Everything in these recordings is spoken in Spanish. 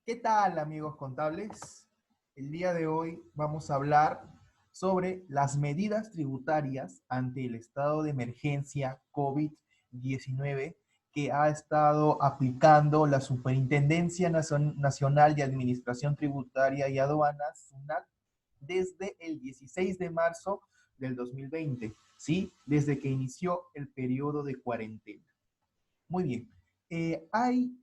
¿Qué tal, amigos contables? El día de hoy vamos a hablar sobre las medidas tributarias ante el estado de emergencia COVID-19 que ha estado aplicando la Superintendencia Nacional de Administración Tributaria y Aduanas, SUNAT, desde el 16 de marzo del 2020, ¿sí? Desde que inició el periodo de cuarentena. Muy bien. Hay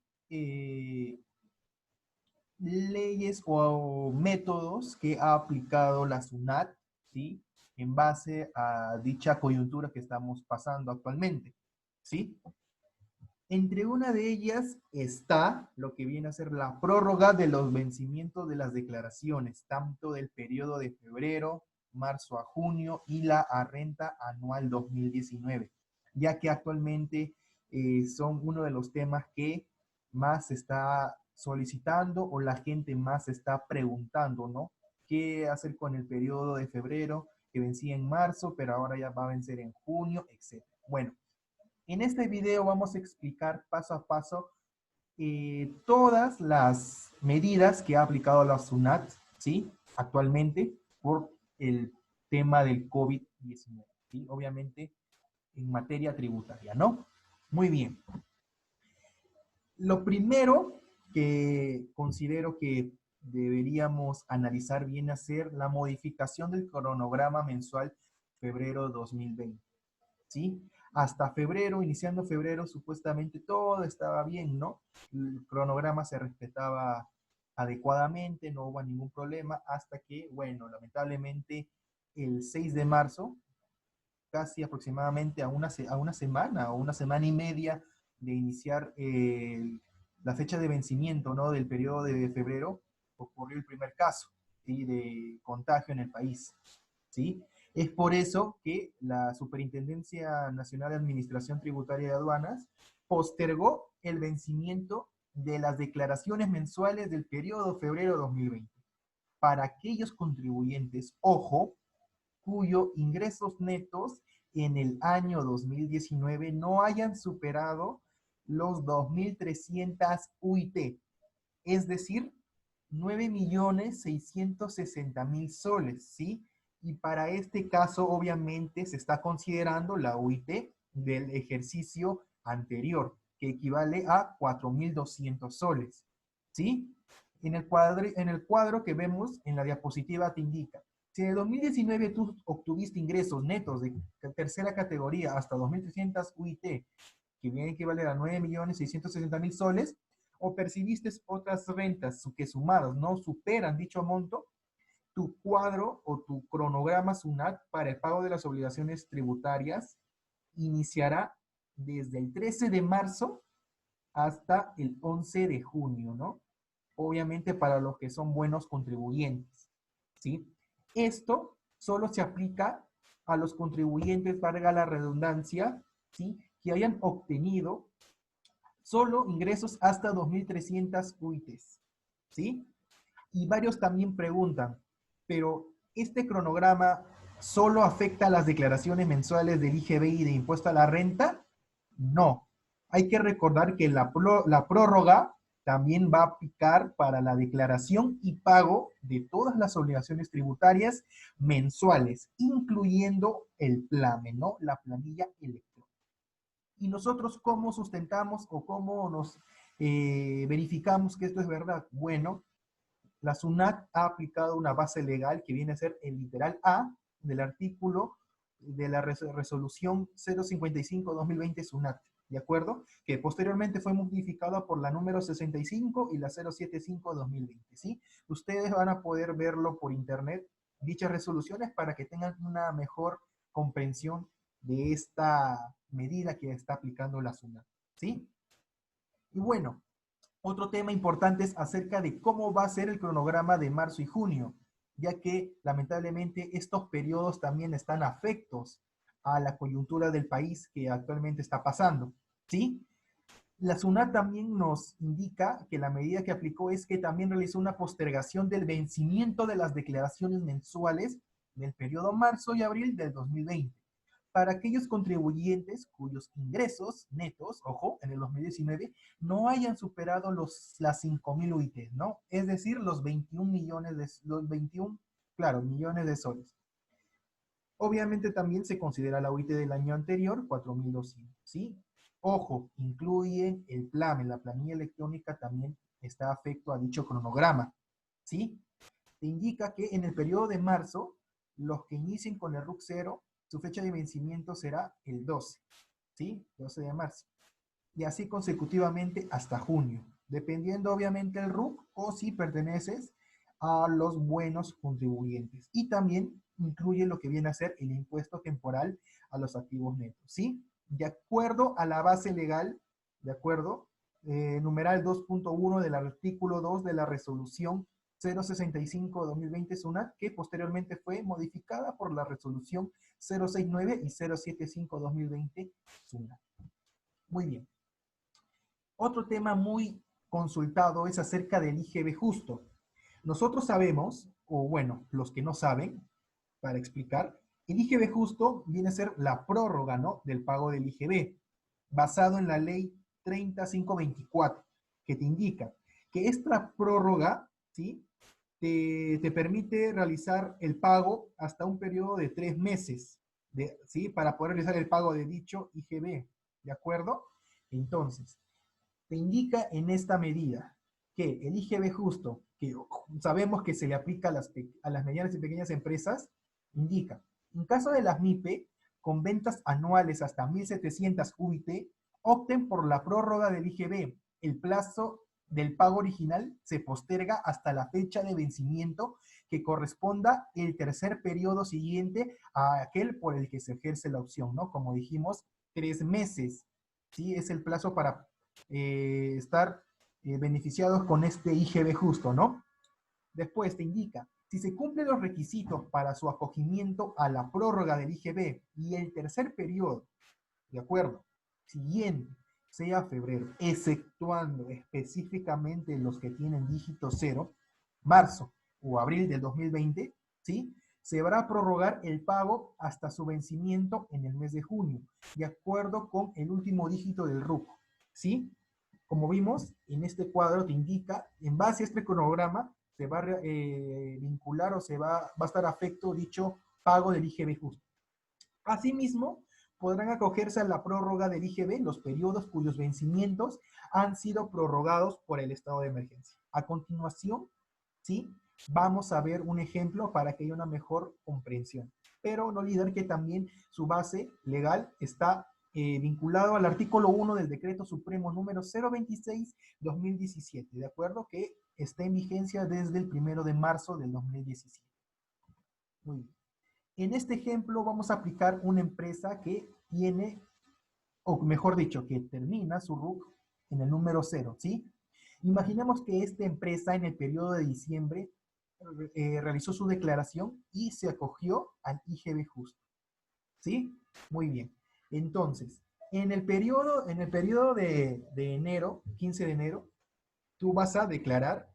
leyes o métodos que ha aplicado la SUNAT, ¿sí? En base a dicha coyuntura que estamos pasando actualmente, ¿sí? Entre una de ellas está lo que viene a ser la prórroga de los vencimientos de las declaraciones, tanto del periodo de febrero, marzo a junio y la renta anual 2019, ya que actualmente son uno de los temas que más se está solicitando o la gente más se está preguntando, ¿no? ¿Qué hacer con el periodo de febrero que vencía en marzo, pero ahora ya va a vencer en junio, etcétera? Bueno, en este video vamos a explicar paso a paso todas las medidas que ha aplicado la SUNAT, ¿sí? Actualmente por el tema del COVID-19, ¿sí? Obviamente en materia tributaria, ¿no? Muy bien. Lo primero que considero que deberíamos analizar viene a ser la modificación del cronograma mensual febrero 2020. ¿Sí? Hasta febrero, iniciando febrero, supuestamente todo estaba bien, ¿no? El cronograma se respetaba adecuadamente, no hubo ningún problema, hasta que, bueno, lamentablemente el 6 de marzo, casi aproximadamente a una semana o una semana y media de iniciar la fecha de vencimiento, ¿no? Del periodo de febrero, ocurrió el primer caso, ¿sí? De contagio en el país, ¿sí? Es por eso que la Superintendencia Nacional de Administración Tributaria y Aduanas postergó el vencimiento de las declaraciones mensuales del periodo febrero 2020 para aquellos contribuyentes, ojo, cuyos ingresos netos en el año 2019 no hayan superado los 2.300 UIT, es decir, 9.660.000 soles, ¿sí? Y para este caso, obviamente, se está considerando la UIT del ejercicio anterior, que equivale a 4.200 soles, ¿sí? En el cuadro que vemos en la diapositiva te indica, si en el 2019 tú obtuviste ingresos netos de tercera categoría hasta 2.300 UIT, que viene a equivaler a 9.660.000 soles, o percibiste otras rentas que sumadas no superan dicho monto, tu cuadro o tu cronograma SUNAT para el pago de las obligaciones tributarias iniciará desde el 13 de marzo hasta el 11 de junio, ¿no? Obviamente para los que son buenos contribuyentes, ¿sí? Esto solo se aplica a los contribuyentes, valga la redundancia, ¿sí? Que hayan obtenido solo ingresos hasta 2.300 UITs, ¿sí? Y varios también preguntan, pero ¿este cronograma solo afecta a las declaraciones mensuales del IGB y de impuesto a la renta? No. Hay que recordar que la prórroga también va a aplicar para la declaración y pago de todas las obligaciones tributarias mensuales, incluyendo el PLAME, ¿no? La planilla electrónica. ¿Y nosotros cómo sustentamos o cómo nos verificamos que esto es verdad? Bueno, la SUNAT ha aplicado una base legal que viene a ser el literal A del artículo de la resolución 055-2020 SUNAT, ¿de acuerdo? Que posteriormente fue modificada por la número 65 y la 075-2020, ¿sí? Ustedes van a poder verlo por internet, dichas resoluciones, para que tengan una mejor comprensión de esta medida que está aplicando la SUNAT, ¿sí? Y bueno, otro tema importante es acerca de cómo va a ser el cronograma de marzo y junio, ya que lamentablemente estos periodos también están afectos a la coyuntura del país que actualmente está pasando, ¿sí? La SUNAT también nos indica que la medida que aplicó es que también realizó una postergación del vencimiento de las declaraciones mensuales del periodo marzo y abril del 2020 para aquellos contribuyentes cuyos ingresos netos, ojo, en el 2019, no hayan superado las 5.000 UIT, ¿no? Es decir, los 21 millones los 21, claro, millones de soles. Obviamente también se considera la UIT del año anterior, 4.200, ¿sí? Ojo, incluyen el PLAM, en la planilla electrónica también está afecto a dicho cronograma, ¿sí? Te indica que en el periodo de marzo, los que inicien con el RUC 0, su fecha de vencimiento será el 12, ¿sí? 12 de marzo. Y así consecutivamente hasta junio, dependiendo obviamente del RUC o si perteneces a los buenos contribuyentes. Y también incluye lo que viene a ser el impuesto temporal a los activos netos, ¿sí? De acuerdo a la base legal, de acuerdo, numeral 2.1 del artículo 2 de la resolución 065-2020 SUNAT, que posteriormente fue modificada por la resolución 069 y 075-2020 SUNAT. Muy bien. Otro tema muy consultado es acerca del IGB justo. Nosotros sabemos, o bueno, los que no saben, para explicar, el IGB justo viene a ser la prórroga, ¿no?, del pago del IGB, basado en la ley 30524, que te indica que esta prórroga, ¿sí?, te permite realizar el pago hasta un periodo de 3 meses, ¿sí?, para poder realizar el pago de dicho IGB, ¿de acuerdo? Entonces, te indica en esta medida que el IGB justo, que sabemos que se le aplica a las medianas y pequeñas empresas, indica, en caso de las MIPE, con ventas anuales hasta 1.700 UIT, opten por la prórroga del IGB. El plazo del pago original se posterga hasta la fecha de vencimiento que corresponda el tercer periodo siguiente a aquel por el que se ejerce la opción, ¿no? Como dijimos, 3 meses, ¿sí? Es el plazo para estar beneficiados con este IGB justo, ¿no? Después te indica, si se cumplen los requisitos para su acogimiento a la prórroga del IGB y el tercer periodo, ¿de acuerdo?, siguiente, sea febrero, exceptuando específicamente los que tienen dígito 0, marzo o abril del 2020, ¿sí?, se va a prorrogar el pago hasta su vencimiento en el mes de junio, de acuerdo con el último dígito del RUC, ¿sí? Como vimos, en este cuadro te indica, en base a este cronograma, se va a vincular o va a estar afecto dicho pago del IGB justo. Asimismo, podrán acogerse a la prórroga del IGB los periodos cuyos vencimientos han sido prorrogados por el estado de emergencia. A continuación, ¿sí?, vamos a ver un ejemplo para que haya una mejor comprensión. Pero no olvidar que también su base legal está vinculado al artículo 1 del Decreto Supremo número 026-2017, ¿de acuerdo? Que está en vigencia desde el 1 de marzo del 2017. Muy bien. En este ejemplo vamos a aplicar una empresa que tiene, o mejor dicho, que termina su RUC en el número 0, ¿sí? Imaginemos que esta empresa en el periodo de diciembre realizó su declaración y se acogió al IGB justo, ¿sí? Muy bien. Entonces, en el periodo de enero, 15 de enero, tú vas a declarar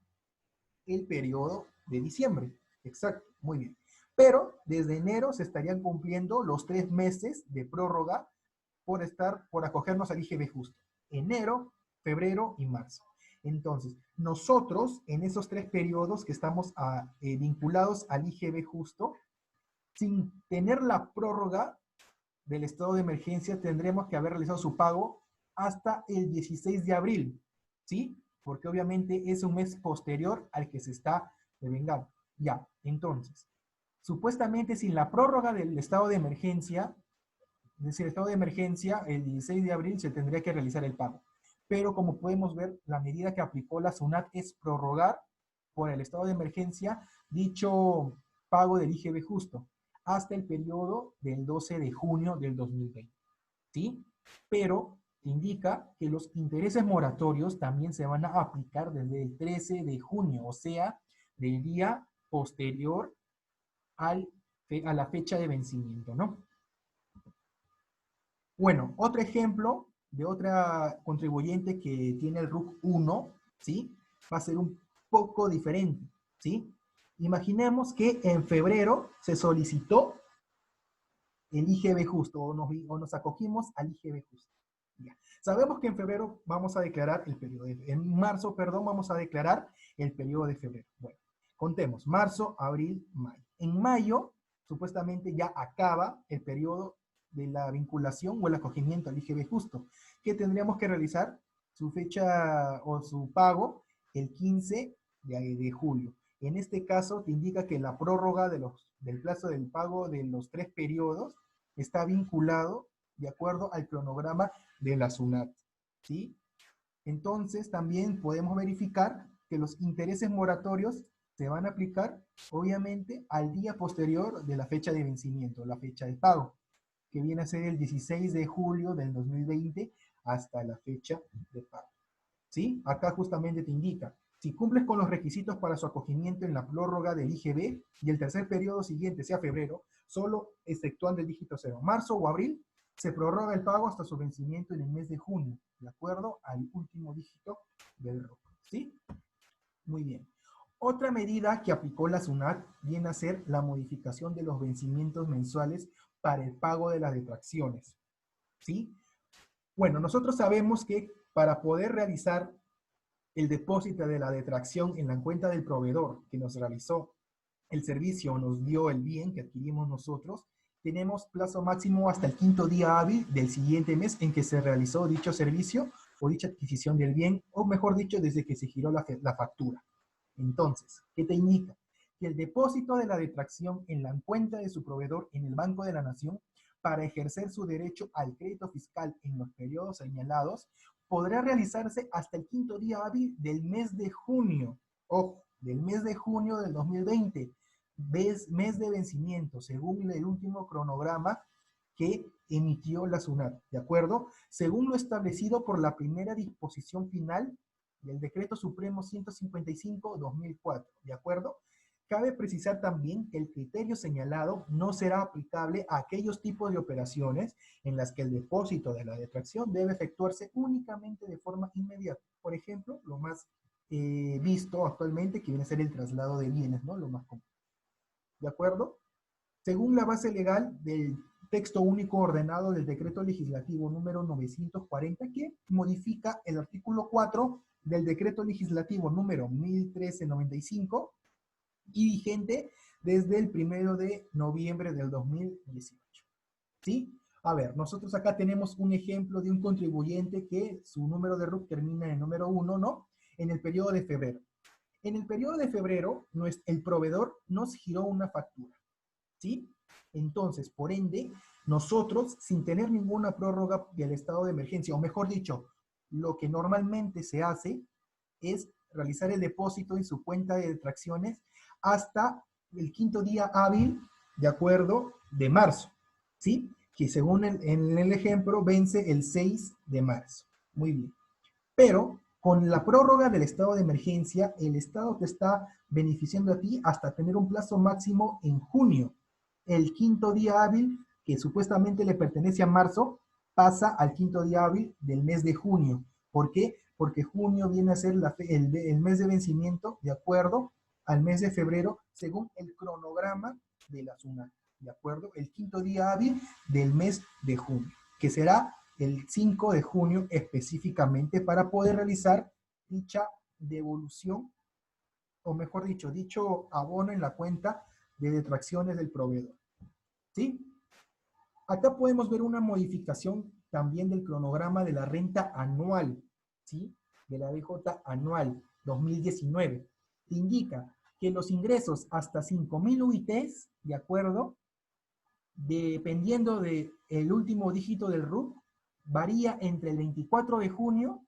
el periodo de diciembre. Exacto, muy bien. Pero desde enero se estarían cumpliendo los 3 meses de prórroga por acogernos al IGB justo. Enero, febrero y marzo. Entonces, nosotros en esos 3 periodos que estamos vinculados al IGB justo, sin tener la prórroga del estado de emergencia, tendremos que haber realizado su pago hasta el 16 de abril, ¿sí? Porque obviamente es un mes posterior al que se está devengando. Ya, entonces, supuestamente sin la prórroga del estado de emergencia, es decir, el estado de emergencia, el 16 de abril se tendría que realizar el pago. Pero como podemos ver, la medida que aplicó la SUNAT es prorrogar por el estado de emergencia dicho pago del IGB justo hasta el periodo del 12 de junio del 2020, ¿sí? Pero indica que los intereses moratorios también se van a aplicar desde el 13 de junio, o sea, del día posterior a la fecha de vencimiento, ¿no? Bueno, otro ejemplo de otra contribuyente que tiene el RUC 1, ¿sí? Va a ser un poco diferente, ¿sí? Imaginemos que en febrero se solicitó el IGB justo, o nos acogimos al IGB justo. Ya. Sabemos que en febrero vamos a declarar el periodo, en marzo, perdón, vamos a declarar el periodo de febrero. Bueno, contemos, marzo, abril, mayo. En mayo, supuestamente ya acaba el periodo de la vinculación o el acogimiento al IGB justo, que tendríamos que realizar su fecha o su pago el 15 de julio. En este caso, te indica que la prórroga del plazo del pago de los 3 periodos está vinculado de acuerdo al cronograma de la SUNAT, ¿sí? Entonces, también podemos verificar que los intereses moratorios se van a aplicar, obviamente, al día posterior de la fecha de vencimiento, la fecha de pago, que viene a ser el 16 de julio del 2020 hasta la fecha de pago, ¿sí? Acá justamente te indica, si cumples con los requisitos para su acogimiento en la prórroga del IGB y el tercer periodo siguiente sea febrero, solo exceptuando el dígito 0, marzo o abril, se prorroga el pago hasta su vencimiento en el mes de junio, de acuerdo al último dígito del RUC, ¿sí? Muy bien. Otra medida que aplicó la SUNAT viene a ser la modificación de los vencimientos mensuales para el pago de las detracciones, ¿sí? Bueno, nosotros sabemos que para poder realizar el depósito de la detracción en la cuenta del proveedor que nos realizó el servicio o nos dio el bien que adquirimos nosotros, tenemos plazo máximo hasta el 5º día hábil del siguiente mes en que se realizó dicho servicio o dicha adquisición del bien, o mejor dicho, desde que se giró la factura. Entonces, ¿qué te indica? Que el depósito de la detracción en la cuenta de su proveedor en el Banco de la Nación para ejercer su derecho al crédito fiscal en los periodos señalados podrá realizarse hasta el 5º día hábil del mes de junio, ojo, del mes de junio del 2020, mes de vencimiento, según el último cronograma que emitió la SUNAT, ¿de acuerdo? Según lo establecido por la primera disposición final del Decreto Supremo 155-2004, ¿de acuerdo? Cabe precisar también que el criterio señalado no será aplicable a aquellos tipos de operaciones en las que el depósito de la detracción debe efectuarse únicamente de forma inmediata. Por ejemplo, lo más visto actualmente, que viene a ser el traslado de bienes, ¿no? Lo más común. ¿De acuerdo? Según la base legal del texto único ordenado del decreto legislativo número 940, que modifica el artículo 4 del decreto legislativo número 1395 y vigente desde el 1 de noviembre del 2018. ¿Sí? A ver, nosotros acá tenemos un ejemplo de un contribuyente que su número de RUC termina en el número 1, ¿no? En el periodo de febrero. En el periodo de febrero, el proveedor nos giró una factura, ¿sí? Entonces, por ende, nosotros, sin tener ninguna prórroga del estado de emergencia, o mejor dicho, lo que normalmente se hace es realizar el depósito en su cuenta de detracciones hasta el 5º día hábil, de acuerdo, de marzo, ¿sí? Que según en el ejemplo vence el 6 de marzo. Muy bien. Pero con la prórroga del estado de emergencia, el Estado te está beneficiando a ti hasta tener un plazo máximo en junio. El 5º día hábil, que supuestamente le pertenece a marzo, pasa al 5º día hábil del mes de junio. ¿Por qué? Porque junio viene a ser el mes de vencimiento de acuerdo al mes de febrero, según el cronograma de la SUNAT. ¿De acuerdo? El 5º día hábil del mes de junio, que será el 5 de junio específicamente para poder realizar dicha devolución, o mejor dicho, dicho abono en la cuenta de detracciones del proveedor. ¿Sí? Acá podemos ver una modificación también del cronograma de la renta anual, ¿sí? De la DJ anual 2019. Indica que los ingresos hasta 5.000 UITs, ¿de acuerdo? Dependiendo del último dígito del RUC, varía entre el 24 de junio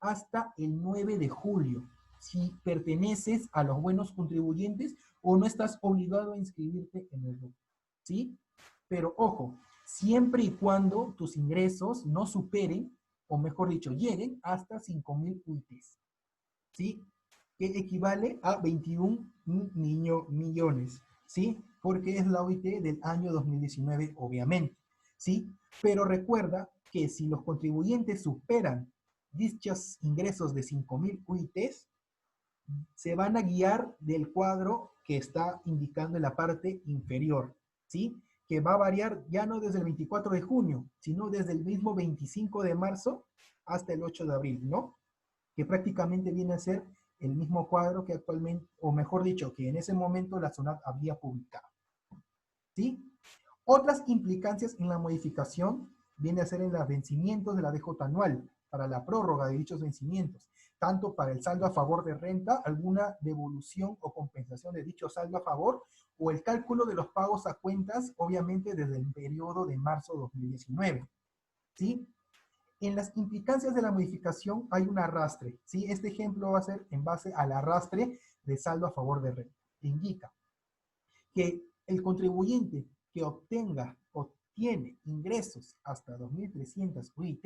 hasta el 9 de julio, si perteneces a los buenos contribuyentes o no estás obligado a inscribirte en el RUC, ¿sí? Pero ojo, siempre y cuando tus ingresos no superen, o mejor dicho, lleguen hasta 5.000 UITs, ¿sí? Que equivale a 21 millones, ¿sí? Porque es la OIT del año 2019, obviamente, ¿sí? Pero recuerda que si los contribuyentes superan dichos ingresos de 5.000 UITs, se van a guiar del cuadro que está indicando en la parte inferior, ¿sí? que va a variar ya no desde el 24 de junio, sino desde el mismo 25 de marzo hasta el 8 de abril, ¿no? Que prácticamente viene a ser el mismo cuadro que actualmente, o mejor dicho, que en ese momento la SUNAT había publicado, ¿sí? Otras implicancias en la modificación viene a ser en los vencimientos de la DJ anual, para la prórroga de dichos vencimientos, tanto para el saldo a favor de renta, alguna devolución o compensación de dicho saldo a favor, o el cálculo de los pagos a cuentas, obviamente desde el periodo de marzo 2019, ¿sí? En las implicancias de la modificación hay un arrastre, ¿sí? Este ejemplo va a ser en base al arrastre de saldo a favor de renta. Indica que el contribuyente que obtiene ingresos hasta 2.300 UIT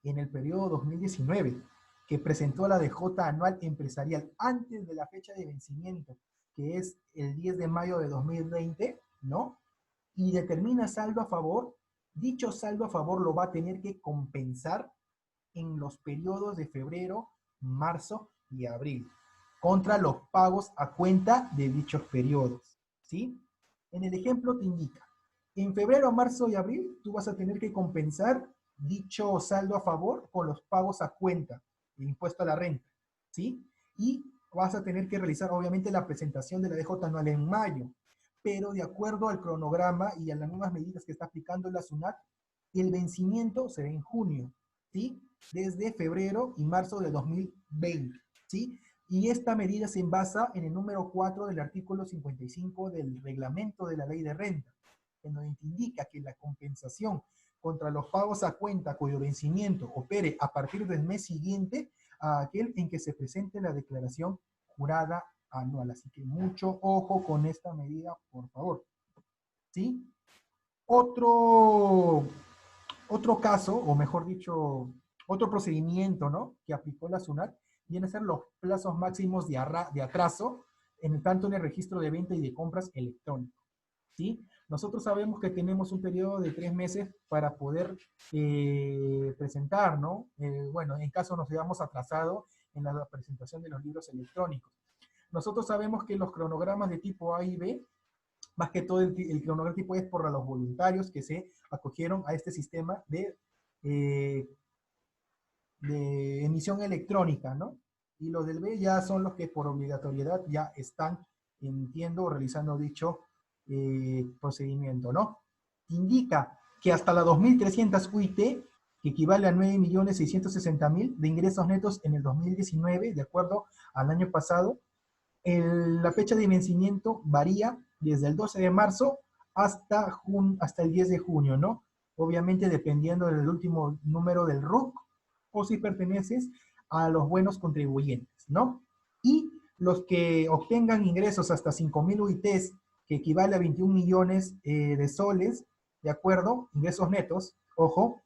en el periodo 2019, que presentó la DJ anual empresarial antes de la fecha de vencimiento, que es el 10 de mayo de 2020, ¿no? Y determina saldo a favor, dicho saldo a favor lo va a tener que compensar en los periodos de febrero, marzo y abril, contra los pagos a cuenta de dichos periodos, ¿sí? En el ejemplo te indica, en febrero, marzo y abril, tú vas a tener que compensar dicho saldo a favor con los pagos a cuenta, el impuesto a la renta, ¿sí? Y vas a tener que realizar, obviamente, la presentación de la DJ anual en mayo, pero de acuerdo al cronograma y a las nuevas medidas que está aplicando la SUNAT, el vencimiento será en junio, ¿sí? Desde febrero y marzo de 2020, ¿sí? Y esta medida se basa en el número 4 del artículo 55 del reglamento de la ley de renta, en donde indica que la compensación contra los pagos a cuenta cuyo vencimiento opere a partir del mes siguiente a aquel en que se presente la declaración jurada anual. Así que mucho ojo con esta medida, por favor, ¿sí? Otro caso, o mejor dicho, otro procedimiento, ¿no?, que aplicó la SUNAT, viene a ser los plazos máximos de atraso, tanto en el registro de venta y de compras electrónico, ¿sí? Nosotros sabemos que tenemos un periodo de 3 meses para poder presentar, ¿no? Bueno, en caso nos hayamos atrasado en la presentación de los libros electrónicos. Nosotros sabemos que los cronogramas de tipo A y B, más que todo el cronograma tipo es por los voluntarios que se acogieron a este sistema de emisión electrónica, ¿no? Y los del B ya son los que por obligatoriedad ya están, entiendo, realizando dicho procedimiento, ¿no? Indica que hasta la 2.300 UIT, que equivale a 9.660.000 de ingresos netos en el 2019, de acuerdo al año pasado, la fecha de vencimiento varía desde el 12 de marzo hasta el 10 de junio, ¿no? Obviamente dependiendo del último número del RUC o si perteneces a los buenos contribuyentes, ¿no? Y los que obtengan ingresos hasta 5.000 UITs, que equivale a 21 millones de soles, ¿de acuerdo? Ingresos netos, ojo,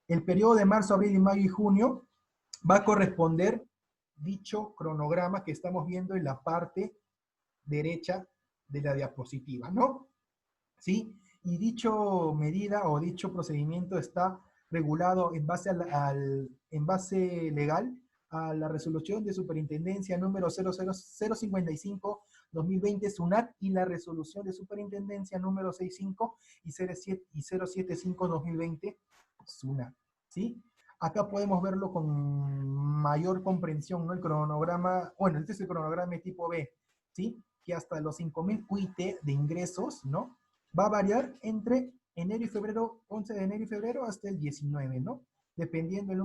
el periodo de marzo, abril, mayo y junio va a corresponder dicho cronograma que estamos viendo en la parte derecha de la diapositiva, ¿no? ¿Sí? Y dicho medida o dicho procedimiento está regulado en base, en base legal a la resolución de superintendencia número 00055-2020 SUNAT y la resolución de superintendencia número 65 y 075-2020 SUNAT, ¿sí? Acá podemos verlo con mayor comprensión, ¿no? El cronograma, bueno, este es el cronograma de tipo B, ¿sí? Que hasta los 5.000 UIT de ingresos, ¿no? Va a variar entre enero y febrero, 11 de enero y febrero hasta el 19, ¿no? Dependiendo el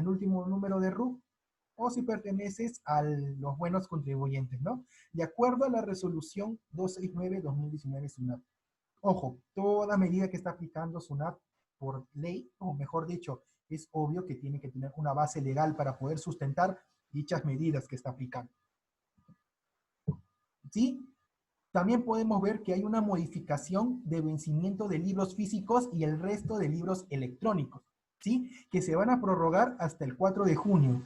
último número de RUC o si perteneces a los buenos contribuyentes, ¿no? De acuerdo a la resolución 269-2019 SUNAT. Ojo, toda medida que está aplicando SUNAT por ley, o mejor dicho, es obvio que tiene que tener una base legal para poder sustentar dichas medidas que está aplicando. ¿Sí? También podemos ver que hay una modificación de vencimiento de libros físicos y el resto de libros electrónicos, ¿sí? Que se van a prorrogar hasta el 4 de junio.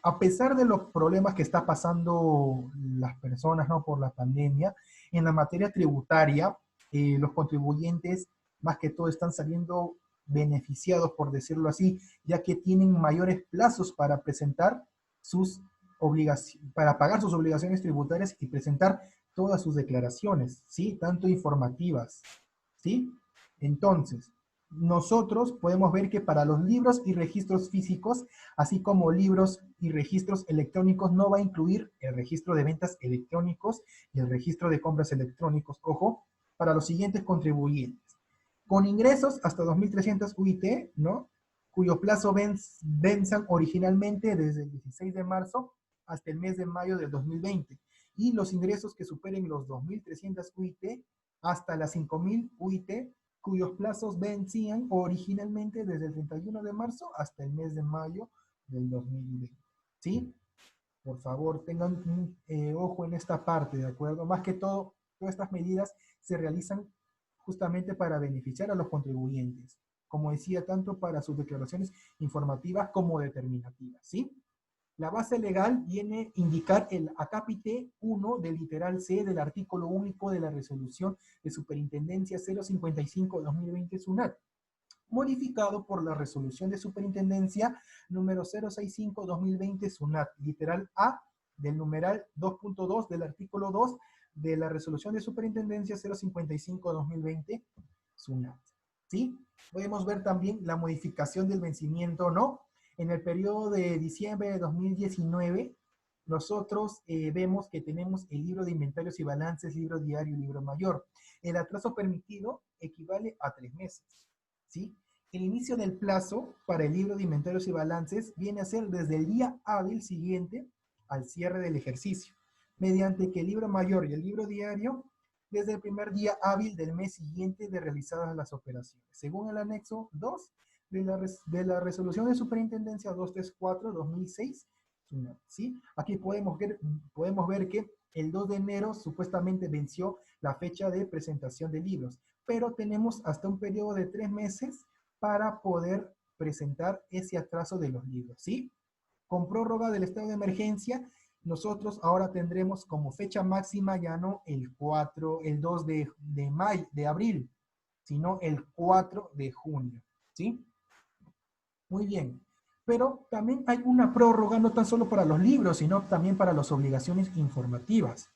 A pesar de los problemas que está pasando las personas, ¿no?, por la pandemia, en la materia tributaria, los contribuyentes más que todo están saliendo beneficiados, por decirlo así, ya que tienen mayores plazos para presentar sus obligaciones, para pagar sus obligaciones tributarias y presentar todas sus declaraciones, ¿sí? Tanto informativas, ¿sí? Entonces, nosotros podemos ver que para los libros y registros físicos, así como libros y registros electrónicos, no va a incluir el registro de ventas electrónicos y el registro de compras electrónicos, ojo, para los siguientes contribuyentes. Con ingresos hasta 2.300 UIT, ¿no? Cuyo plazo venzan originalmente desde el 16 de marzo hasta el mes de mayo del 2020. Y los ingresos que superen los 2.300 UIT hasta las 5.000 UIT, cuyos plazos vencían originalmente desde el 31 de marzo hasta el mes de mayo del 2020. ¿Sí? Por favor, tengan un ojo en esta parte, ¿de acuerdo? Más que todo, todas estas medidas se realizan justamente para beneficiar a los contribuyentes, como decía, tanto para sus declaraciones informativas como determinativas, ¿sí? La base legal viene a indicar el acápite 1 del literal C del artículo único de la resolución de superintendencia 055-2020 SUNAT, modificado por la resolución de superintendencia número 065-2020 SUNAT, literal A del numeral 2.2 del artículo 2 de la resolución de superintendencia 055-2020 SUNAT. ¿Sí? Podemos ver también la modificación del vencimiento, ¿no? En el periodo de diciembre de 2019, nosotros vemos que tenemos el libro de inventarios y balances, libro diario y libro mayor. El atraso permitido equivale a 3 meses. ¿Sí? El inicio del plazo para el libro de inventarios y balances viene a ser desde el día hábil siguiente al cierre del ejercicio, mediante que el libro mayor y el libro diario desde el primer día hábil del mes siguiente de realizadas las operaciones, según el anexo 2 de la resolución de superintendencia 234-2006. ¿Sí? Aquí podemos ver que el 2 de enero supuestamente venció la fecha de presentación de libros, pero tenemos hasta un periodo de 3 meses para poder presentar ese atraso de los libros, ¿sí? Con prórroga del estado de emergencia, nosotros ahora tendremos como fecha máxima ya no el 2 de abril, sino el 4 de junio, ¿sí? Muy bien. Pero también hay una prórroga no tan solo para los libros, sino también para las obligaciones informativas.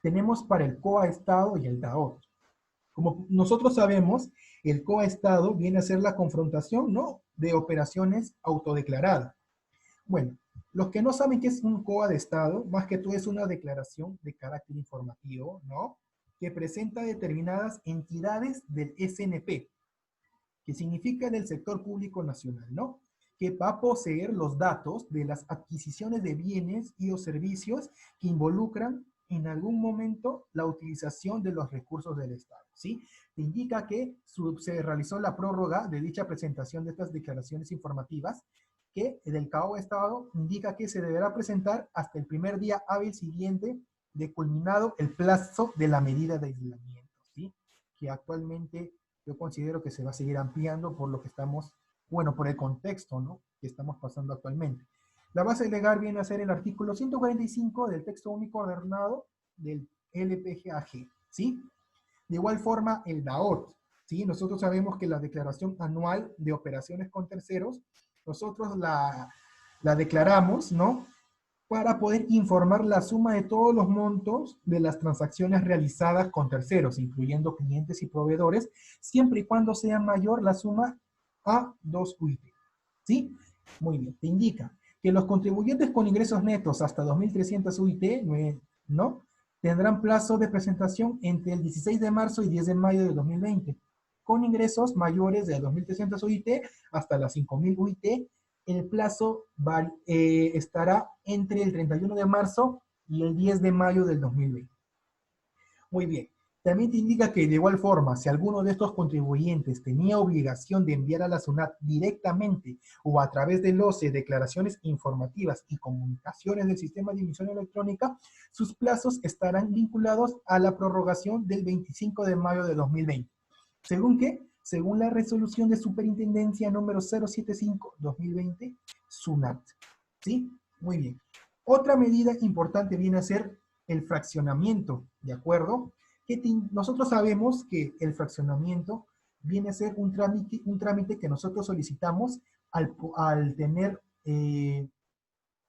Tenemos para el COA-Estado y el DAOT. Como nosotros sabemos, el COA-Estado viene a ser la confrontación, ¿no?, de operaciones autodeclaradas. Bueno, los que no saben qué es un COA de Estado, más que todo es una declaración de carácter informativo, ¿no?, que presenta determinadas entidades del SNP, que significa del sector público nacional, ¿no?, que va a poseer los datos de las adquisiciones de bienes y o servicios que involucran en algún momento la utilización de los recursos del Estado, ¿sí? Te indica que se realizó la prórroga de dicha presentación de estas declaraciones informativas, que del CAO Estado indica que se deberá presentar hasta el primer día hábil siguiente de culminado el plazo de la medida de aislamiento, ¿sí? Que actualmente yo considero que se va a seguir ampliando por lo que estamos, bueno, por el contexto, ¿no?, que estamos pasando actualmente. La base legal viene a ser el artículo 145 del texto único ordenado del LPGAG, ¿sí? De igual forma, el DAOT, ¿sí? Nosotros sabemos que la declaración anual de operaciones con terceros, nosotros la declaramos, ¿no?, para poder informar la suma de todos los montos de las transacciones realizadas con terceros, incluyendo clientes y proveedores, siempre y cuando sea mayor la suma a 2 UIT. ¿Sí? Muy bien, te indica que los contribuyentes con ingresos netos hasta 2.300 UIT, ¿no?, tendrán plazo de presentación entre el 16 de marzo y 10 de mayo de 2020. Con ingresos mayores de 2.300 UIT hasta las 5.000 UIT, el plazo estará entre el 31 de marzo y el 10 de mayo del 2020. Muy bien. También te indica que de igual forma, si alguno de estos contribuyentes tenía obligación de enviar a la SUNAT directamente o a través del OCE declaraciones informativas y comunicaciones del sistema de emisión electrónica, sus plazos estarán vinculados a la prorrogación del 25 de mayo de 2020. ¿Según qué? Según la resolución de superintendencia número 075-2020, SUNAT. ¿Sí? Muy bien. Otra medida importante viene a ser el fraccionamiento, ¿de acuerdo? Nosotros sabemos que el fraccionamiento viene a ser un trámite que nosotros solicitamos al tener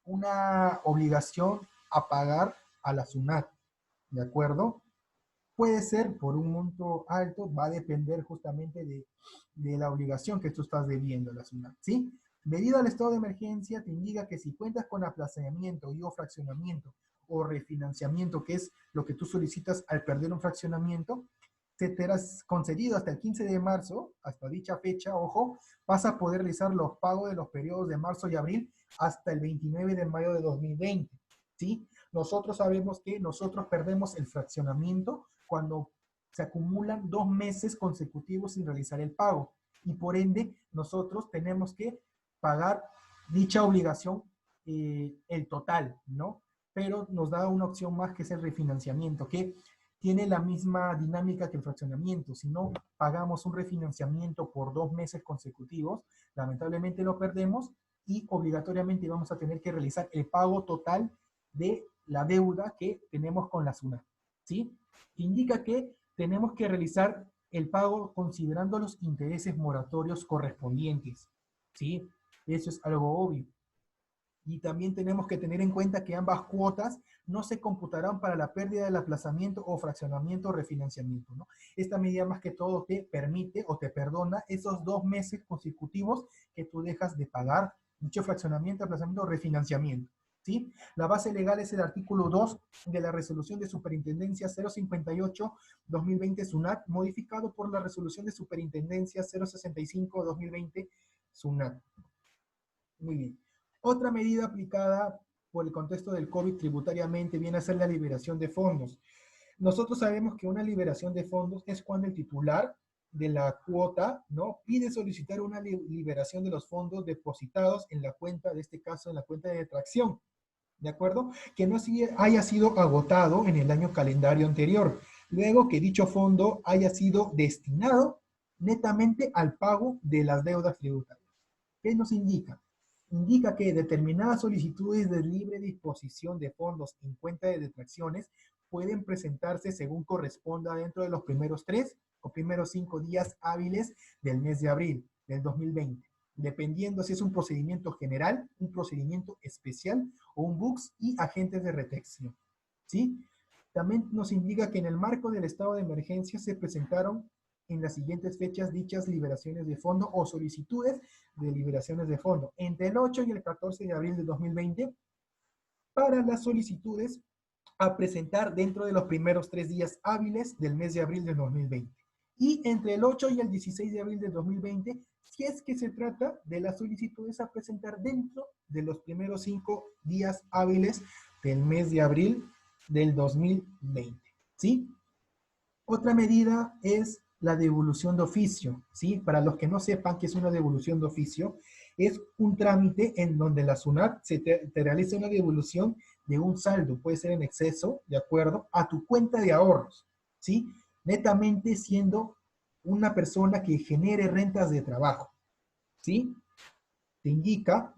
una obligación a pagar a la SUNAT, ¿de acuerdo? Puede ser por un monto alto, va a depender justamente de la obligación que tú estás debiendo a la SUNAT, ¿sí? Debido al estado de emergencia, te indica que si cuentas con aplazamiento y o fraccionamiento o refinanciamiento, que es lo que tú solicitas al perder un fraccionamiento, se te hará concedido hasta el 15 de marzo, hasta dicha fecha, ojo, vas a poder realizar los pagos de los periodos de marzo y abril hasta el 29 de mayo de 2020, ¿sí? Nosotros sabemos que nosotros perdemos el fraccionamiento cuando se acumulan 2 meses consecutivos sin realizar el pago y por ende nosotros tenemos que pagar dicha obligación, el total, ¿no? Pero nos da una opción más que es el refinanciamiento, que tiene la misma dinámica que el fraccionamiento. Si no pagamos un refinanciamiento por 2 meses consecutivos, lamentablemente lo perdemos y obligatoriamente vamos a tener que realizar el pago total de la deuda que tenemos con la SUNAT, ¿sí? Indica que tenemos que realizar el pago considerando los intereses moratorios correspondientes, ¿sí? Eso es algo obvio. Y también tenemos que tener en cuenta que ambas cuotas no se computarán para la pérdida del aplazamiento o fraccionamiento o refinanciamiento, ¿no? Esta medida más que todo te permite o te perdona esos 2 meses consecutivos que tú dejas de pagar dicho fraccionamiento, aplazamiento o refinanciamiento, ¿sí? La base legal es el artículo 2 de la resolución de superintendencia 058-2020 SUNAT, modificado por la resolución de superintendencia 065-2020 SUNAT. Muy bien. Otra medida aplicada por el contexto del COVID tributariamente viene a ser la liberación de fondos. Nosotros sabemos que una liberación de fondos es cuando el titular de la cuota, ¿no?, pide solicitar una liberación de los fondos depositados en la cuenta, de este caso en la cuenta de detracción, ¿de acuerdo? Que no haya sido agotado en el año calendario anterior, luego que dicho fondo haya sido destinado netamente al pago de las deudas tributarias. ¿Qué nos indica? Indica que determinadas solicitudes de libre disposición de fondos en cuenta de detracciones pueden presentarse según corresponda dentro de los primeros 3 o primeros 5 días hábiles del mes de abril del 2020, dependiendo si es un procedimiento general, un procedimiento especial o un BUX y agentes de retención, ¿sí? También nos indica que en el marco del estado de emergencia se presentaron en las siguientes fechas dichas liberaciones de fondo o solicitudes de liberaciones de fondo, entre el 8 y el 14 de abril de 2020, para las solicitudes a presentar dentro de los primeros 3 días hábiles del mes de abril de 2020. Y entre el 8 y el 16 de abril de 2020, si es que se trata de las solicitudes a presentar dentro de los primeros 5 días hábiles del mes de abril del 2020, ¿sí? Otra medida es la devolución de oficio, ¿sí? Para los que no sepan qué es una devolución de oficio, es un trámite en donde la SUNAT te realiza una devolución de un saldo, puede ser en exceso, ¿de acuerdo?, a tu cuenta de ahorros, ¿sí? Netamente siendo una persona que genere rentas de trabajo, ¿sí? Te indica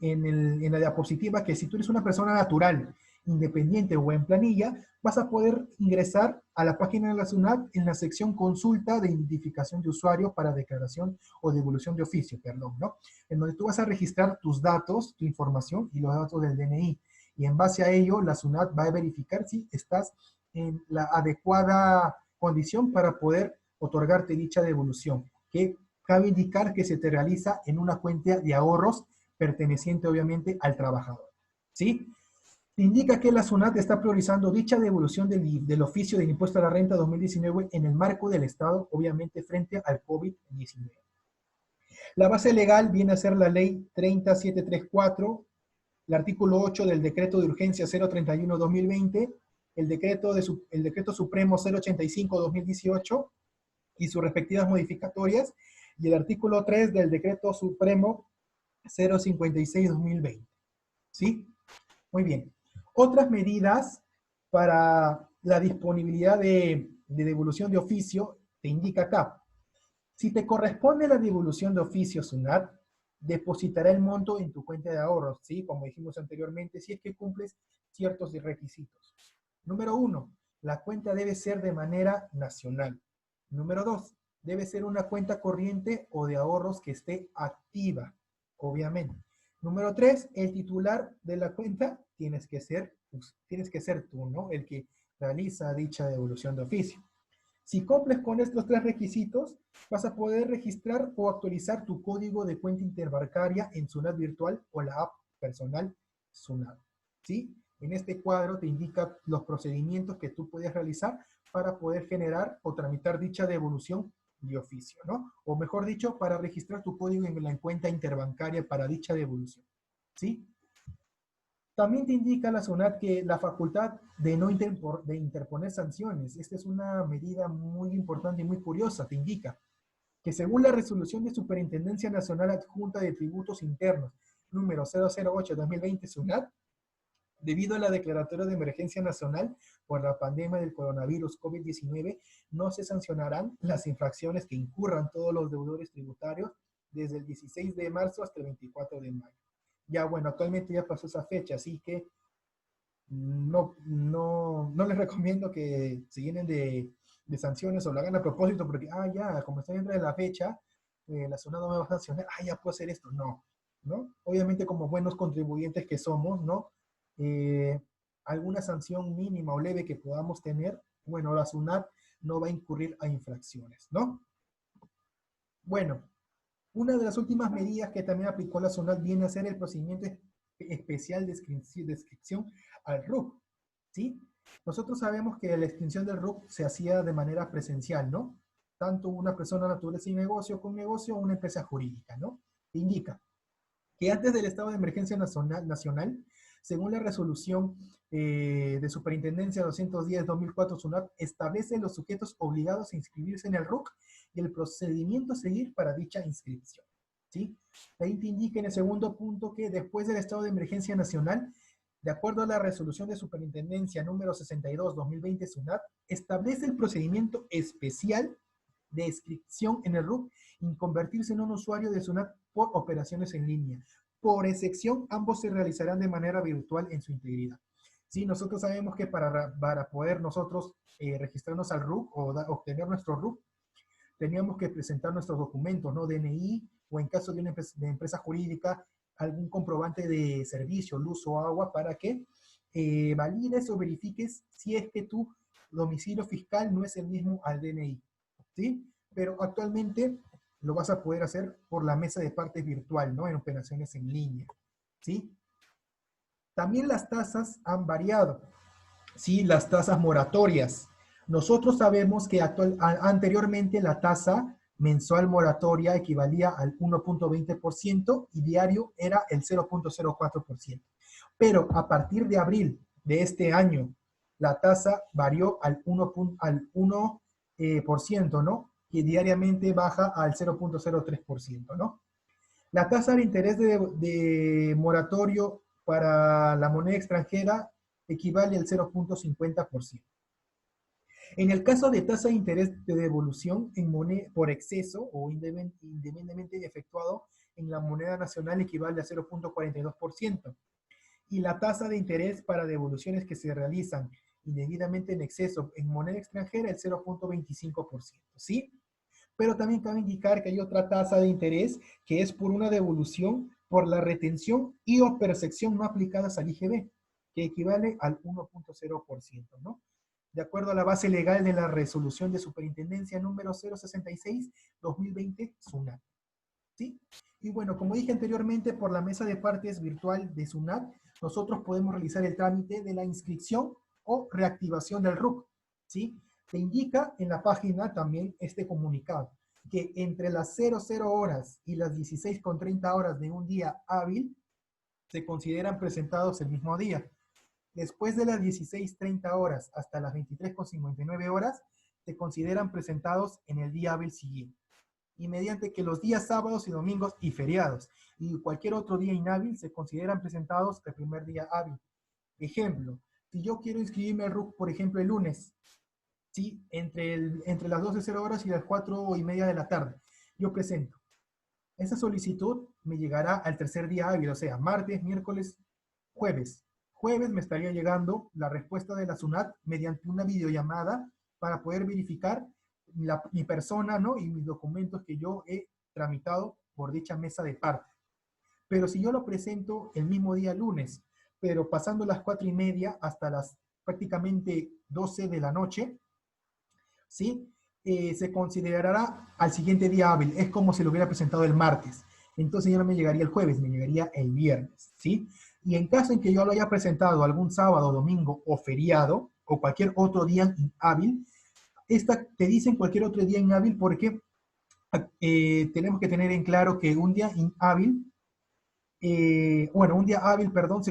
en la diapositiva que si tú eres una persona natural, independiente o en planilla, vas a poder ingresar a la página de la SUNAT en la sección consulta de identificación de usuario para declaración o devolución de oficio, perdón, ¿no? En donde tú vas a registrar tus datos, tu información y los datos del DNI. Y en base a ello, la SUNAT va a verificar si estás en la adecuada condición para poder otorgarte dicha devolución, que cabe indicar que se te realiza en una cuenta de ahorros perteneciente obviamente al trabajador, ¿sí? Indica que la SUNAT está priorizando dicha devolución del oficio del impuesto a la renta 2019 en el marco del Estado, obviamente frente al COVID-19. La base legal viene a ser la ley 30734, el artículo 8 del decreto de urgencia 031-2020, el decreto supremo 085-2018 y sus respectivas modificatorias, y el artículo 3 del decreto supremo 056-2020, ¿sí? Muy bien. Otras medidas para la disponibilidad de devolución de oficio te indica acá. Si te corresponde la devolución de oficio SUNAT, depositará el monto en tu cuenta de ahorros, ¿sí? Como dijimos anteriormente, si es que cumples ciertos requisitos. Número 1, la cuenta debe ser de manera nacional. Número 2, debe ser una cuenta corriente o de ahorros que esté activa, obviamente. Número 3, el titular de la cuenta tienes que ser tú, ¿no? El que realiza dicha devolución de oficio. Si cumples con estos tres requisitos, vas a poder registrar o actualizar tu código de cuenta interbancaria en SUNAT virtual o la app personal SUNAT. ¿Sí? En este cuadro te indica los procedimientos que tú puedes realizar para poder generar o tramitar dicha devolución de oficio, ¿no? O mejor dicho, para registrar tu código en la cuenta interbancaria para dicha devolución. ¿Sí? También te indica la SUNAT que la facultad de no de interponer sanciones. Esta es una medida muy importante y muy curiosa. Te indica que según la resolución de Superintendencia Nacional Adjunta de Tributos Internos, número 008-2020 SUNAT, debido a la declaratoria de emergencia nacional por la pandemia del coronavirus COVID-19, no se sancionarán las infracciones que incurran todos los deudores tributarios desde el 16 de marzo hasta el 24 de mayo. Ya bueno, actualmente ya pasó esa fecha, así que no les recomiendo que se llenen de sanciones o lo hagan a propósito porque, ya, como está dentro de la fecha, la zona no me va a sancionar, ya puedo hacer esto. No, ¿no? Obviamente como buenos contribuyentes que somos, ¿no? Alguna sanción mínima o leve que podamos tener, bueno, la SUNAT no va a incurrir a infracciones, ¿no? Bueno, una de las últimas medidas que también aplicó la SUNAT viene a ser el procedimiento especial de inscripción al RUC, ¿sí? Nosotros sabemos que la inscripción del RUC se hacía de manera presencial, ¿no? Tanto una persona natural sin negocio con negocio o una empresa jurídica, ¿no? Indica que antes del estado de emergencia nacional, según la resolución de Superintendencia 210-2004 SUNAT, establece los sujetos obligados a inscribirse en el RUC y el procedimiento a seguir para dicha inscripción. ¿Sí? Ahí te indica en el segundo punto que después del estado de emergencia nacional, de acuerdo a la resolución de Superintendencia número 62-2020 SUNAT, establece el procedimiento especial de inscripción en el RUC y convertirse en un usuario de SUNAT por operaciones en línea. Por excepción, ambos se realizarán de manera virtual en su integridad. Sí, nosotros sabemos que para poder nosotros registrarnos al RUC o obtener nuestro RUC, teníamos que presentar nuestros documentos, ¿no? DNI o en caso de una empresa jurídica, algún comprobante de servicio, luz o agua para que valides o verifiques si es que tu domicilio fiscal no es el mismo al DNI. ¿Sí? Pero actualmente lo vas a poder hacer por la mesa de partes virtual, ¿no? En operaciones en línea, ¿sí? También las tasas han variado, ¿sí? Las tasas moratorias. Nosotros sabemos que anteriormente la tasa mensual moratoria equivalía al 1.20% y diario era el 0.04%. Pero a partir de abril de este año, la tasa varió al 1%, ¿no? Que diariamente baja al 0.03%, ¿no? La tasa de interés de moratorio para la moneda extranjera equivale al 0.50%. En el caso de tasa de interés de devolución en moneda por exceso o indebidamente efectuado en la moneda nacional equivale a 0.42%. Y la tasa de interés para devoluciones que se realizan indebidamente en exceso en moneda extranjera el 0.25%, ¿sí? Pero también cabe indicar que hay otra tasa de interés que es por una devolución por la retención y o percepción no aplicadas al IGB, que equivale al 1.0%, ¿no? De acuerdo a la base legal de la resolución de superintendencia número 066-2020 SUNAT, ¿sí? Y bueno, como dije anteriormente, por la mesa de partes virtual de SUNAT, nosotros podemos realizar el trámite de la inscripción o reactivación del RUC, ¿sí? Te indica en la página también este comunicado, que entre las 00 horas y las 16:30 horas de un día hábil, se consideran presentados el mismo día. Después de las 16:30 horas hasta las 23:59 horas, se consideran presentados en el día hábil siguiente. Y mediante que los días sábados y domingos y feriados y cualquier otro día inhábil se consideran presentados el primer día hábil. Ejemplo, si yo quiero inscribirme al RUC, por ejemplo, el lunes, ¿sí? Entre las 12:00 horas y las 4:30 de la tarde, yo presento. Esa solicitud me llegará al tercer día hábil, o sea, martes, miércoles, jueves. Jueves me estaría llegando la respuesta de la SUNAT mediante una videollamada para poder verificar mi persona, ¿no? Y mis documentos que yo he tramitado por dicha mesa de parte. Pero si yo lo presento el mismo día lunes, pero pasando las 4:30 hasta las prácticamente 12 de la noche, ¿sí? Se considerará al siguiente día hábil. Es como si lo hubiera presentado el martes. Entonces ya no me llegaría el jueves, me llegaría el viernes, ¿sí? Y en caso en que yo lo haya presentado algún sábado, domingo o feriado, o cualquier otro día inhábil, te dicen cualquier otro día inhábil porque tenemos que tener en claro que un día inhábil, bueno, un día hábil, perdón,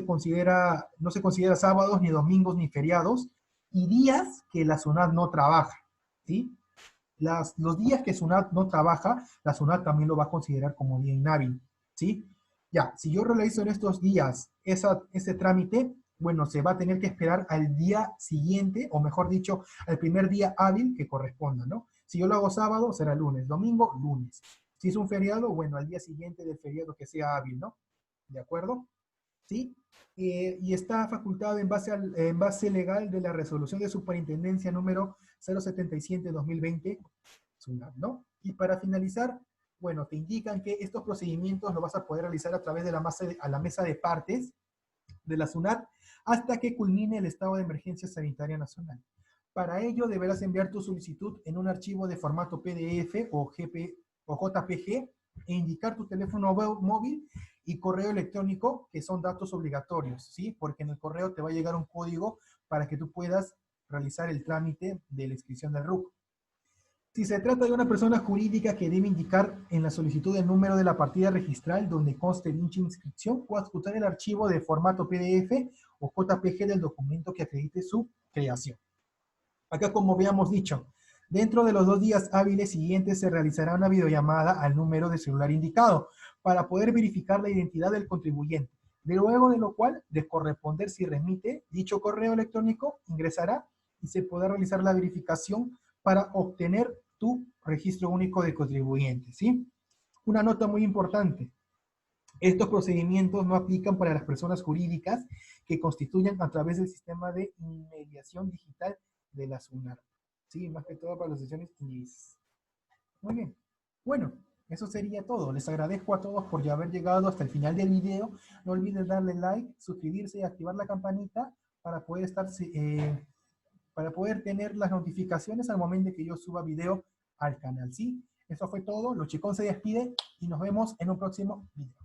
no se considera sábados, ni domingos, ni feriados, y días que la SUNAT no trabaja, ¿sí? Los días que SUNAT no trabaja, la SUNAT también lo va a considerar como día inhábil, ¿sí? Ya, si yo realizo en estos días ese trámite, bueno, se va a tener que esperar al día siguiente, o mejor dicho, al primer día hábil que corresponda, ¿no? Si yo lo hago sábado, será lunes, domingo, lunes. Si es un feriado, bueno, al día siguiente del feriado que sea hábil, ¿no? ¿De acuerdo? ¿Sí? Y está facultado en base legal de la resolución de superintendencia número 077-2020, ¿no? Y para finalizar, bueno, te indican que estos procedimientos los vas a poder realizar a través de la mesa de partes de la SUNAT hasta que culmine el estado de emergencia sanitaria nacional. Para ello deberás enviar tu solicitud en un archivo de formato PDF o JPG e indicar tu teléfono móvil y correo electrónico, que son datos obligatorios, ¿sí? Porque en el correo te va a llegar un código para que tú puedas realizar el trámite de la inscripción del RUC. Si se trata de una persona jurídica que debe indicar en la solicitud el número de la partida registral donde conste dicha inscripción o adjuntar el archivo de formato PDF o JPG del documento que acredite su creación. Acá, como habíamos dicho, dentro de los 2 días hábiles siguientes se realizará una videollamada al número de celular indicado para poder verificar la identidad del contribuyente. Luego de lo cual, de corresponder si remite dicho correo electrónico, ingresará y se podrá realizar la verificación para obtener tu registro único de contribuyente, ¿sí? Una nota muy importante. Estos procedimientos no aplican para las personas jurídicas que constituyan a través del sistema de inmediación digital de la SUNAT. Sí, más que todo para las sesiones iniciales. Muy bien. Bueno, eso sería todo. Les agradezco a todos por ya haber llegado hasta el final del video. No olviden darle like, suscribirse y activar la campanita para poder para poder tener las notificaciones al momento de que yo suba video al canal. ¿Sí? Eso fue todo. Los chicos se despide y nos vemos en un próximo video.